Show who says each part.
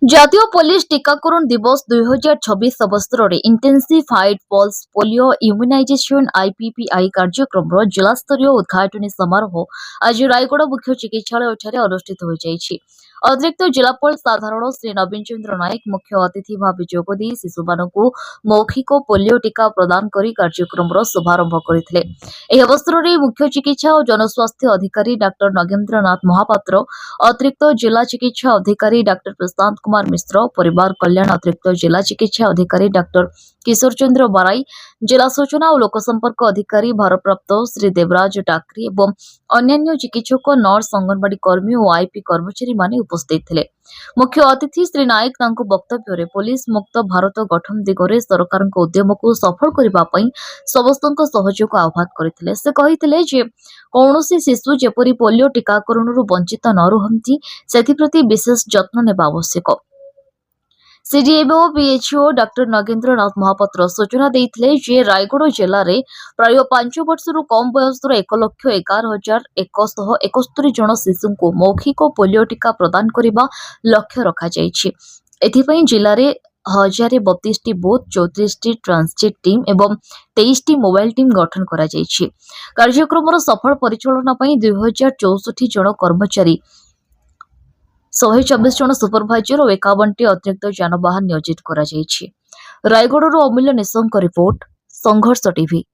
Speaker 1: ଜାତୀୟ ପୋଲିସ ଟିକାକରଣ ଦିବସ 2026 ଅବସରରେ ଇଣ୍ଟେନ୍ସିଫାଏଡ୍ ପଲ୍ସ ପୋଲିଓ ଇମ୍ୟୁନାଇଜେସନ ଆଇପିପିଆଇ କାର୍ଯ୍ୟକ୍ରମର ଜିଲ୍ଲାସ୍ତରୀୟ ଉଦ୍ଘାଟନୀ ସମାରୋହ ଆଜି ରାୟଗଡ଼ା ମୁଖ୍ୟ ଚିକିତ୍ସାଳୟଠାରେ ଅନୁଷ୍ଠିତ ହୋଇଯାଇଛି। ଅତିରିକ୍ତ ଜିଲ୍ଲାପାଳ ସାଧାରଣ ଶ୍ରୀ ନବୀନ ଚନ୍ଦ୍ର ନାୟକ ମୁଖ୍ୟ ଅତିଥି ଭାବେ ଯୋଗଦେଇ ଶିଶୁମାନଙ୍କୁ ମୌଖିକ ପୋଲିଓ ଟିକା ପ୍ରଦାନ କରି କାର୍ଯ୍ୟକ୍ରମର ଶୁଭାରମ୍ଭ କରିଥିଲେ। ଏହି ଅବସରରେ ମୁଖ୍ୟ ଚିକିତ୍ସା ଓ ଜନସ୍ୱାସ୍ଥ୍ୟ ଅଧିକାରୀ ଡାକ୍ତର ନଗେନ୍ଦ୍ରନାଥ ମହାପାତ୍ର, ଅତିରିକ୍ତ ଜିଲ୍ଲା ଚିକିତ୍ସା ଅଧିକାରୀ ଡାକ୍ତର ପ୍ରଶାନ୍ତ कुमार मिश्र, परिवार कल्याण अतिरिक्त जिला चिकित्सा अधिकारी डाक्टर किशोर चंद्र बाराई, जिला सूचना और लोकसंपर्क अधिकारी भारप्राप्त श्री देवराज टाकरी और अन्य चिकित्सक, नर्स, अंगनवाड़ी कर्मी और आईपी कर्मचारी माने उपस्थित थे। मुख्य अतिथि श्री नायक तांको वक्तव्य रे पुलिस मुक्त भारत गठन दिगरे सरकार उद्यम को सफल करने समस्त सहयोग आह्वान करथिले। से कहिथिले जे कौनसी शिशु जेपरी पोलियो टीकाकरण वंचित न रुहंती सेथिप्रति विशेष जत्न नेबा आवश्यक। CDMO PHO doctor Nagendranath Mahapatra सूचना देइथिले जे रायगढ़ जिले में प्राय 5 वर्षर कम बयसर 1,01,171 जन शिशु को मौखिक पोलियो टीका प्रदान करने लक्ष्य रखा जायछि। एथिपई जिले में 1032 बूथ, 34 ट्रांसजिट टीम एवं 23 मोबाइल टीम गठन करा जायछि। कार्यक्रम सफल परिचालना पई 2064 जन कर्मचारी, 124 जन सुपरभाइजर और 51 अतिरिक्त जानवाहन नियोजित करा जायछि। रायगढ़ अमूल्य निशंक रिपोर्ट, संघर्ष टीवी।